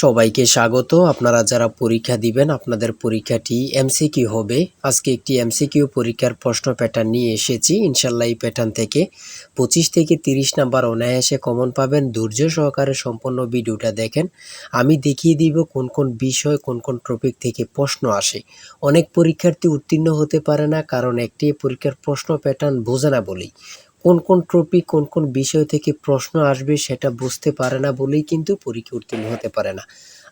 সবাইকে স্বাগত। আপনারা যারা পরীক্ষা দিবেন আপনাদের পরীক্ষাটি এমসিকিউ হবে। আজকে একটি এমসিকিউ পরীক্ষার প্রশ্ন প্যাটার্ন নিয়ে এসেছি। ইনশাল্লাহ এই প্যাটার্ন থেকে 25 থেকে 30 নাম্বার অনায়াসে কমন পাবেন। ধৈর্য সহকারে সম্পূর্ণ ভিডিওটা দেখেন। আমি দেখিয়ে দিব কোন কোন বিষয় কোন কোন টপিক থেকে প্রশ্ন আসে। অনেক পরীক্ষার্থী উত্তীর্ণ হতে পারে না, কারণ একটি পরীক্ষার প্রশ্ন প্যাটার্ন বোঝে না বলেই। কোন কোন টপিক কোন কোন বিষয় থেকে প্রশ্ন আসবে সেটা বুঝতে পারে না বলেই কিন্তু পরীক্ষা উত্তীর্ণ হতে পারে না।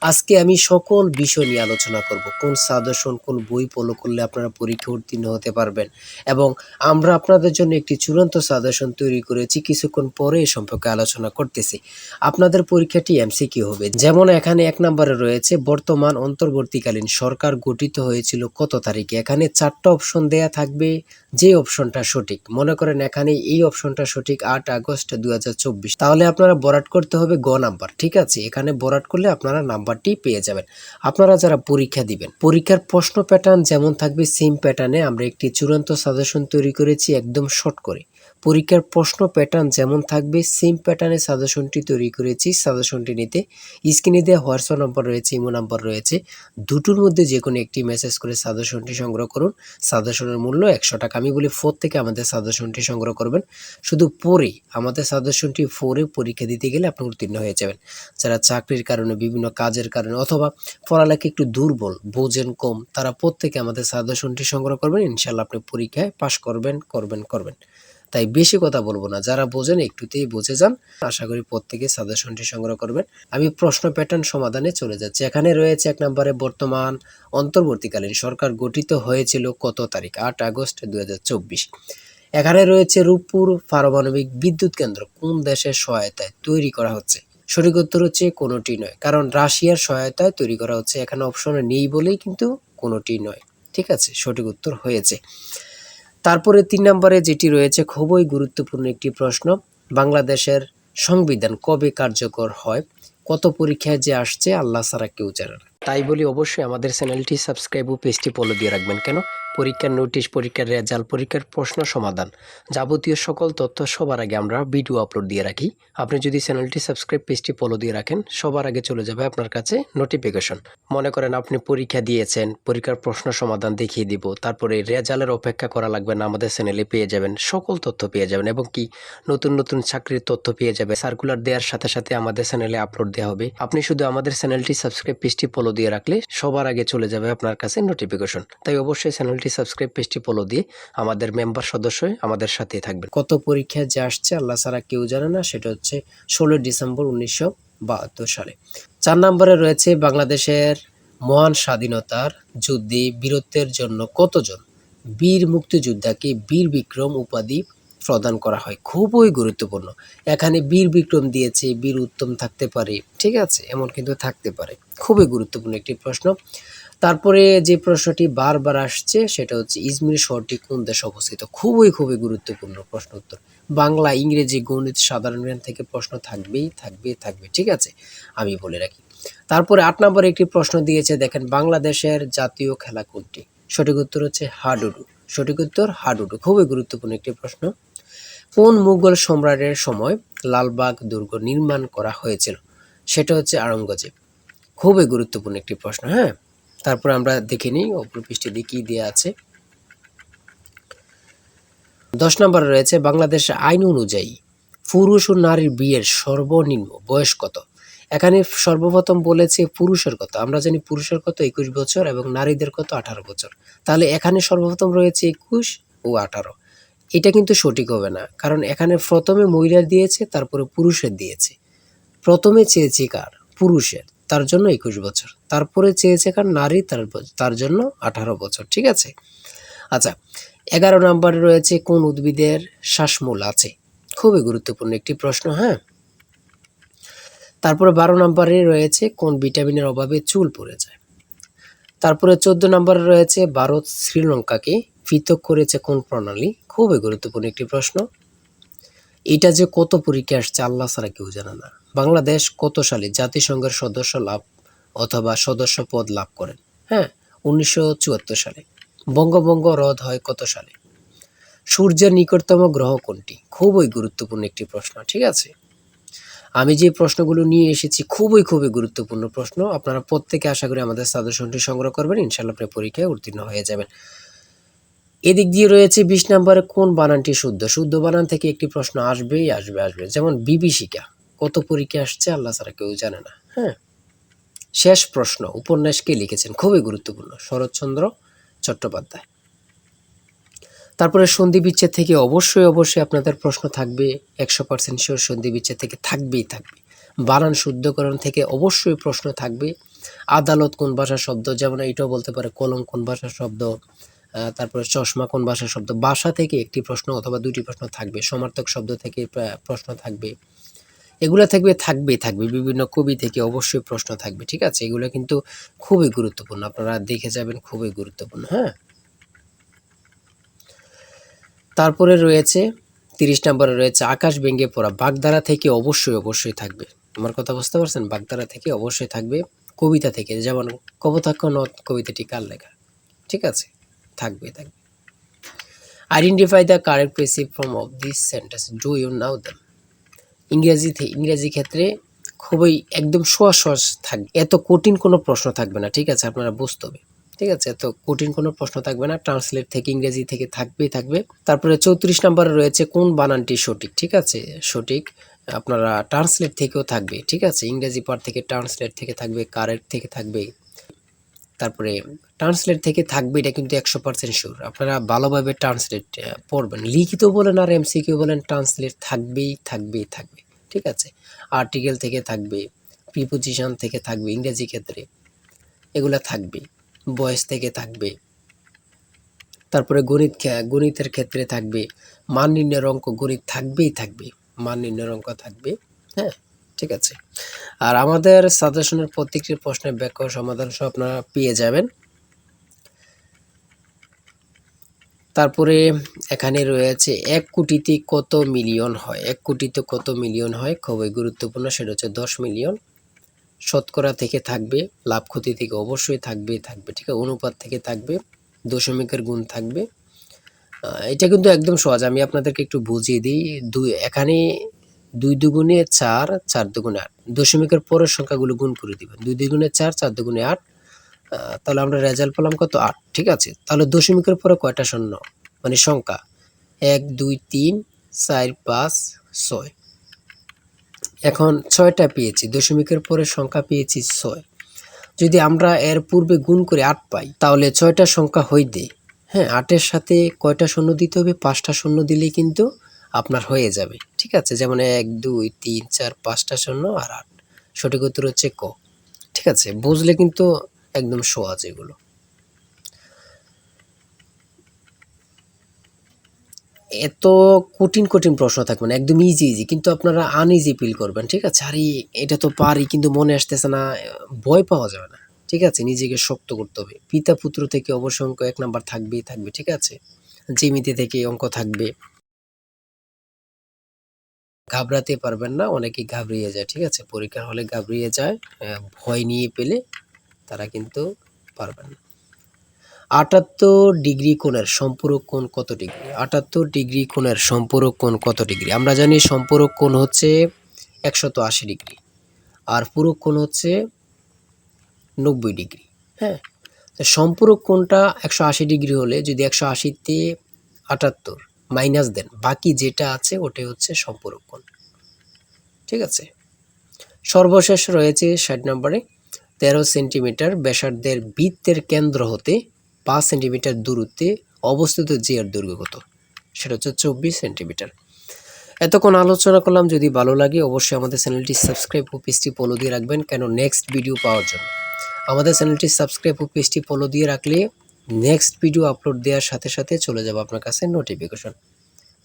আজকে আমি সকল বিষয় নিয়ে আলোচনা করব। কোন সাজেশন কোন বই ফলো করলে আপনারা পরীক্ষা উত্তীর্ণ হতে পারবেন, এবং আমরা আপনাদের জন্য একটি চূড়ান্ত সাজেশন তৈরি করেছি। কিছুক্ষণ পরে এ সম্পর্কে আলোচনা করতেছি। আপনাদের পরীক্ষাটি এমসিকিউ হবে। যেমন এখানে 1 নম্বরে রয়েছে বর্তমান অন্তর্বর্তীকালীন সরকার গঠিত হয়েছিল কত তারিখে। এখানে 4টা অপশন দেয়া থাকবে, যে অপশনটা সঠিক। মনে করেন এখানে এই অপশনটা সঠিক 8 আগস্ট 2024, তাহলে আপনারা বরাট করতে হবে গ নাম্বার। ঠিক আছে, এখানে বরাট করলে আপনারা নাম্বারটি পেয়ে যাবেন। আপনারা যারা পরীক্ষা দিবেন, পরীক্ষার প্রশ্ন প্যাটার্ন যেমন থাকবে সেম প্যাটার্নে আমরা একটি চূড়ান্ত সাজেশন তৈরি করেছি, একদম শর্ট করে। পরীক্ষার প্রশ্ন প্যাটার্ন যেমন থাকবে সেম প্যাটার্নে সাজেশনটি তৈরি করেছি। সাজেশনটি নিতে স্ক্রিনে দেওয়া হোয়াটসঅ্যাপ নাম্বার রয়েছে, ইমো নাম্বার রয়েছে, দুটোর মধ্যে যে কোনো একটি মেসেজ করে সাজেশনটি সংগ্রহ করুন। সাজেশনের মূল্য 100 টাকা। আমি বলি 4 থেকে আমাদের সাজেশনটি সংগ্রহ করবেন। শুধু পড়ে আমাদের সাজেশনটি পড়ে পরীক্ষা দিতে গেলে আপনি উত্তীর্ণ হয়ে যাবেন। যারা চাকরির কারণে, বিভিন্ন কাজের কারণে, অথবা পড়ালেখা একটু দুর্বল, বোঝেন কম, তারা প্রত্যেকে আমাদের সাজেশনটি সংগ্রহ করবেন। ইনশাল্লাহ আপনি পরীক্ষায় পাশ করবেন। তাই বেশি কথা বলবো না, যারা বোঝেন একটুতেই বুঝে যান। আশা করি প্রত্যেকে সাজেশনটি সংগ্রহ করবেন। আমি প্রশ্ন প্যাটার্ন সমাধানে চলে যাচ্ছি। এখানে রয়েছে 1 নম্বরে বর্তমান অন্তর্বর্তীকালীন সরকার গঠিত হয়েছিল কত তারিখ, 8 আগস্ট 2024। এখানে রয়েছে রূপপুর পারমাণবিক বিদ্যুৎ কেন্দ্র কোন দেশের সহায়তায় তৈরি করা হচ্ছে। সঠিক উত্তর হচ্ছে কোনোটি নয়, কারণ রাশিয়ার সহায়তায় তৈরি করা হচ্ছে। এখানে অপশনে নেই বলেই কিন্তু কোনোটি নয়। ঠিক আছে, সঠিক উত্তর হয়েছে। তারপরে 3 নম্বরে যেটি রয়েছে খুবই গুরুত্বপূর্ণ একটি প্রশ্ন, বাংলাদেশের সংবিধান কবে কার্যকর হয়। কত পরীক্ষায় যে আসছে আল্লাহ ছাড়া কেউ জানে না। তাই বলি অবশ্যই আমাদের চ্যানেলটি সাবস্ক্রাইব ও পেজটি ফলো দিয়ে রাখবেন। কেন? পরীক্ষার নোটিশ, পরীক্ষার রেজাল্ট, পরীক্ষার প্রশ্ন সমাধান, যাবতীয় সকল তথ্য সবার আগে আমরা ভিডিও আপলোড দিয়ে রাখি। আপনি যদি চ্যানেলটি সাবস্ক্রাইব, পেজটি ফলো দিয়ে রাখেন, সবার আগে চলে যাবে আপনার কাছে নোটিফিকেশন। মনে করেন আপনি পরীক্ষা দিয়েছেন, পরীক্ষার প্রশ্ন সমাধান দেখিয়ে দিব, তারপরে রেজাল্টের অপেক্ষা করা লাগবে না, আমাদের চ্যানেলে পেয়ে যাবেন, সকল তথ্য পেয়ে যাবেন, এবং কি নতুন নতুন চাকরির তথ্য পেয়ে যাবে। সার্কুলার দেওয়ার সাথে সাথে আমাদের চ্যানেলে আপলোড দেওয়া হবে। আপনি শুধু আমাদের চ্যানেলটি সাবস্ক্রাইব, পেজটি ফলো দিয়ে রাখলে সবার আগে চলে যাবে আপনার কাছে নোটিফিকেশন। তাই অবশ্যই চ্যানেলটি সাবস্ক্রাইব, পেজটি ফলো দিয়ে আমাদের মেম্বার সদস্য হয়ে আমাদের সাথেই থাকবেন। কত পরীক্ষায় যে আসছে আল্লাহ ছাড়া কেউ জানে না, সেটা হচ্ছে 16 ডিসেম্বর 1972 সালে। 4 নম্বরে রয়েছে বাংলাদেশের মহান স্বাধীনতার যুদ্ধে বীরত্বের জন্য কতজন বীর মুক্তিযোদ্ধাকে বীর বিক্রম উপাধি প্রদান করা হয়। খুবই গুরুত্বপূর্ণ। এখানে বীর বিক্রম দিয়েছে, বীর উত্তম থাকতে পারে, ঠিক আছে, এমন কিন্তু থাকতে পারে। খুবই গুরুত্বপূর্ণ একটি প্রশ্ন। তারপরে যে প্রশ্নটি বারবার আসছে সেটা হচ্ছে ইজমির শহরটি কোন দেশে অবস্থিত। খুবই গুরুত্বপূর্ণ প্রশ্ন উত্তর। বাংলা, ইংরেজি, গণিত, সাধারণ জ্ঞান থেকে প্রশ্ন থাকবে। ঠিক আছে, আমি বলে রাখি। তারপরে 8 নম্বরে একটি প্রশ্ন দিয়েছে, দেখেন, বাংলাদেশের জাতীয় খেলা কোনটি। সঠিক উত্তর হচ্ছে হাডুডু। সঠিক উত্তর হাডুডু। খুবই গুরুত্বপূর্ণ একটি প্রশ্ন। কোন মুঘল সম্রাটের সময় লালবাগ দুর্গ নির্মাণ করা হয়েছিল। সেটা হচ্ছে আওরঙ্গজেব। খুবই গুরুত্বপূর্ণ একটি প্রশ্ন। হ্যাঁ, তারপর আমরা দেখে নিই অপর পৃষ্ঠে কি দেওয়া আছে। 10 নম্বরে রয়েছে বাংলাদেশের আইন অনুযায়ী পুরুষ ও নারীর বিয়ের সর্বনিম্ন বয়স কত। এখানে সর্বপ্রথম বলেছে পুরুষের কত, আমরা জানি পুরুষের কত 21 বছর এবং নারীদের কত 18 বছর। তাহলে এখানে সর্বপ্রথম রয়েছে 21 ও 18। এটা কিন্তু সঠিক হবে না, কারণ এখানে প্রথমে মহিলার দিয়েছে, তারপরে পুরুষের দিয়েছে। প্রথমে চেয়েছে কার, পুরুষের, তার জন্য 21 বছর। তারপরে চেয়েছে কার, নারী, তার জন্য 18 বছর। ঠিক আছে। আচ্ছা, 11 নম্বরে রয়েছে কোন উদ্ভিদের শ্বাসমূল আছে। খুবই গুরুত্বপূর্ণ একটি প্রশ্ন। হ্যাঁ, তারপরে 12 নম্বরে রয়েছে কোন ভিটামিনের অভাবে চুল পড়ে যায়। তারপরে 14 নম্বরে রয়েছে ভারত শ্রীলঙ্কাকে পৃথক করেছে কোন প্রণালী। খুবই গুরুত্বপূর্ণ একটি প্রশ্ন। এটা যে কত পরীক্ষা আসছে আল্লাহ ছাড়া কেউ জানে না। বাংলাদেশ কত সালে জাতিসংঘের সদস্য লাভ অথবা সদস্য পদ লাভ করেন। হ্যাঁ, 1974 সালে। বঙ্গভঙ্গ রদ হয় কত সালে। সূর্যের নিকটতম গ্রহ কোনটি। খুবই গুরুত্বপূর্ণ একটি প্রশ্ন। ঠিক আছে। আমি যে প্রশ্নগুলো নিয়ে এসেছি খুবই গুরুত্বপূর্ণ প্রশ্ন। আপনারা প্রত্যেকে আশা করি আমাদের সাজেশনটি সংগ্রহ করবেন। ইনশাআল্লাহ আপনি পরীক্ষায় উত্তীর্ণ হয়ে যাবেন। এদিক দিয়ে রয়েছে ২০ নম্বরে কোন বানানটি শুদ্ধ? শুদ্ধ বানান থেকে একটি প্রশ্ন আসবেই আসবে। যেমন বিভীষিকা কত পরীক্ষায় আসছে আল্লাহ ছাড়া কেউ জানে না। হ্যাঁ? শেষ প্রশ্ন উপন্যাস কে লিখেছেন? খুবই গুরুত্বপূর্ণ। শরৎচন্দ্র চট্টোপাধ্যায়। তারপরে সন্ধি বিচ্ছেদ থেকে অবশ্যই আপনাদের প্রশ্ন থাকবে। ১০০% শিওর সন্ধি বিচ্ছেদ থেকে থাকবেই থাকবে। বানান শুদ্ধকরণ থেকে অবশ্যই প্রশ্ন থাকবে। আদালত কোন ভাষার শব্দ? যেমন এইটাও বলতে পারে কলম কোন ভাষার শব্দ? তারপরে চশমা কোন ভাষার শব্দ? ভাষা থেকে একটি প্রশ্ন অথবা ২টি প্রশ্ন থাকবে। সমার্থক শব্দ থেকে প্রশ্ন থাকবে। এগুলা থাকবেই থাকবে। বিভিন্ন কবি থেকে অবশ্যই প্রশ্ন থাকবে। ঠিক আছে? এগুলা কিন্তু খুবই গুরুত্বপূর্ণ। আপনারা দেখে যাবেন, খুবই গুরুত্বপূর্ণ। হ্যাঁ? তারপরে রয়েছে ৩০ নম্বরে রয়েছে আকাশ ভেঙে পড়া। বাগধারা থেকে অবশ্যই থাকবে। আমার কথা বুঝতে পারছেন? বাগধারা থেকে অবশ্যই থাকবে। কবিতা থেকে যেমন কপোতাক্ষ নদ কবিতাটি কার লেখা? ঠিক আছে? থাকবে। Identify the correct passive form of this sentence. Do you know them? ইংরেজি ক্ষেত্রে খুবই একদম সহজ থাকবে। এত কঠিন কোনো প্রশ্ন থাকবে না। ঠিক আছে? আপনারা বুঝতে হবে। ঠিক আছে? এত কঠিন কোনো প্রশ্ন থাকবে না। ট্রান্সলেট থেকে ইংরেজি থেকে থাকবে। তারপরে ৩৪ নম্বরে রয়েছে কোন বানানটি সঠিক? ঠিক আছে? সঠিক। আপনারা ট্রান্সলেট থেকেও থাকবে। ঠিক আছে? ইংরেজি পার্ট থেকে ট্রান্সলেট থেকে থাকবে, কারেক্ট থেকে থাকবে। তারপরে ট্রান্সলেট থেকে থাকবে, এটা কিন্তু ১০০% শিওর। আপনারা ভালোভাবে ট্রান্সলেট পড়বেন। লিখিত বলেন আর এমসিকিউ বলেন, ট্রান্সলেট থাকবেই। ঠিক আছে? আর্টিকেল থেকে থাকবে, প্রিপোজিশন থেকে থাকবে ইংরেজি ক্ষেত্রে, এগুলা থাকবে। ভয়েস থেকে থাকবে। তারপরে গণিতের ক্ষেত্রে থাকবে। মান নির্ণয়ের অঙ্ক গণিত থাকবে। মান নির্ণয়ের অঙ্ক থাকবে। হ্যাঁ? ঠিক আছে? আর আমাদের সাজেশনের প্রত্যেকটি প্রশ্নের ব্যাখ্যা ও সমাধান সহ আপনারা পেয়ে যাবেন। তারপরে এখানে রয়েছে ১ কোটিতে কত মিলিয়ন হয়? ১ কোটিতে কত মিলিয়ন হয়? খুবই গুরুত্বপূর্ণ। সেটা হচ্ছে ১০ মিলিয়ন। শতকরা থেকে থাকবে, লাভ ক্ষতি থেকে অবশ্যই থাকবে। ঠিক আছে? অনুপাত থেকে থাকবে, দশমিকের গুণ থাকবে। এটা কিন্তু একদম সহজ। আমি আপনাদেরকে একটু বুঝিয়ে দিই। এখানে ২ দুগুণে ৪, ৪ দুগুণে ৮। দশমিকের পরের সংখ্যাগুলো গুণ করে দিবেন। ২ দুগুণে ৪, ৪ দুগুণে ৮। তাহলে আমরা রেজাল্ট পেলাম কত? ৮। ঠিক আছে? তাহলে দশমিকের পরে কয়টা শূন্য? মানে সংখ্যা ১, ২, ৩, ৪, ৫, ৬। এখন ৬টা পেয়েছি। দশমিকের পরে সংখ্যা পেয়েছি ৬। যদি আমরা এর পূর্বে গুণ করে ৮ পাই, তাহলে ৬টা সংখ্যা হইতে, হ্যাঁ, ৮-এর সাথে কয়টা শূন্য দিতে হবে? ৫টা শূন্য দিলেই কিন্তু আপনার হয়ে যাবে। ঠিক আছে? যেমন ১, ২, ৩, ৪, ৫টা শূন্য আর ৮। সঠিক উত্তর হচ্ছে ক। ঠিক আছে? বুঝলে কিন্তু একদম সহজ এগুলো। এত কঠিন প্রশ্ন থাকবে না। একদম ইজি। কিন্তু আপনারা আনইজি ফিল করবেন। ঠিক আছে? আরে এটা তো পারি কিন্তু মনে আসতেছে না। ভয় পাওয়া যাবে না। ঠিক আছে? নিজেকে শক্ত করতে হবে। পিতা পুত্র থেকে অবশ্যই অঙ্ক ১ নাম্বার থাকবেই থাকবে। ঠিক আছে? জ্যামিতি থেকে অঙ্ক থাকবে। ঘাবড়াতে পারবেন না। অনেকেই ঘাবড়িয়ে যায়। ঠিক আছে? পরীক্ষার হলে ঘাবড়িয়ে যায়। ভয় নিয়ে পেলে তারা কিন্তু পারবে না। ৭৮ ডিগ্রি কোণের সম্পূরক কোণ কত ডিগ্রি? ৭৮ ডিগ্রি কোণের সম্পূরক কোণ কত ডিগ্রি? আমরা জানি সম্পূরক কোণ হচ্ছে ১৮০ ডিগ্রি। আর পূরক কোণ হচ্ছে ৯০ ডিগ্রি। হ্যাঁ? তো সম্পূরক কোণটা ১৮০ ডিগ্রি হলে যদি ১৮০ তে ৭৮ মাইনাস দেন, বাকি যেটা আছে ওটাই হচ্ছে সম্পূরক কোণ। ঠিক আছে? সর্বশেষ রয়েছে ৬০ নম্বরে ১৩ সেন্টিমিটার ব্যাসার্ধের বৃত্তের কেন্দ্র হতে ৫ সেন্টিমিটার দূরত্বে অবস্থিত যে এর দৈর্ঘ্য কত? সেটা হচ্ছে ২৪ সেন্টিমিটার। এতক্ষণ আলোচনা করলাম। যদি ভালো লাগে অবশ্যই আমাদের চ্যানেলটি সাবস্ক্রাইব ও পেজটি ফলো দিয়ে রাখবেন, কেন নেক্সট ভিডিও পাওয়ার জন্য। আমাদের চ্যানেলটি সাবস্ক্রাইব ও পেজটি ফলো দিয়ে রাখলে নেক্সট ভিডিও আপলোড দেওয়ার সাথে চলে যাবে আপনার কাছে নোটিফিকেশন।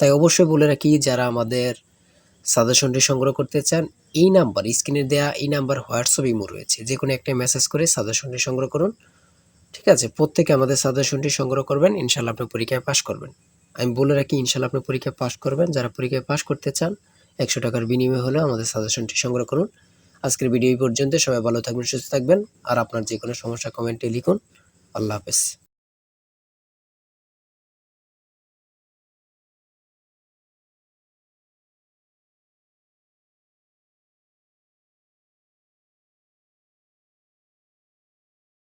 তাই অবশ্যই বলে রাখি, যারা আমাদের সাজেশনটি সংগ্রহ করতে চান, এই নাম্বার স্ক্রিনে দেওয়া এই নাম্বার হোয়াটসঅ্যাপ ইমো রয়েছে, যে কোনো একটা মেসেজ করে সাজেশনটি সংগ্রহ করুন। ঠিক আছে? প্রত্যেকে আমাদের সাজেশনটি সংগ্রহ করবেন। ইনশাআল্লাহ আপনি পরীক্ষায় পাস করবেন। আমি বলে রাখি, ইনশাআল্লাহ আপনি পরীক্ষায় পাস করবেন। যারা পরীক্ষায় পাস করতে চান ১০০ টাকার বিনিময়ে হলেও আমাদের সাজেশনটি সংগ্রহ করুন। আজকের ভিডিও এই পর্যন্ত। সবাই ভালো থাকবেন, সুস্থ থাকবেন। আর আপনার যে কোনো সমস্যা কমেন্টে লিখুন। আল্লাহ হাফেজ।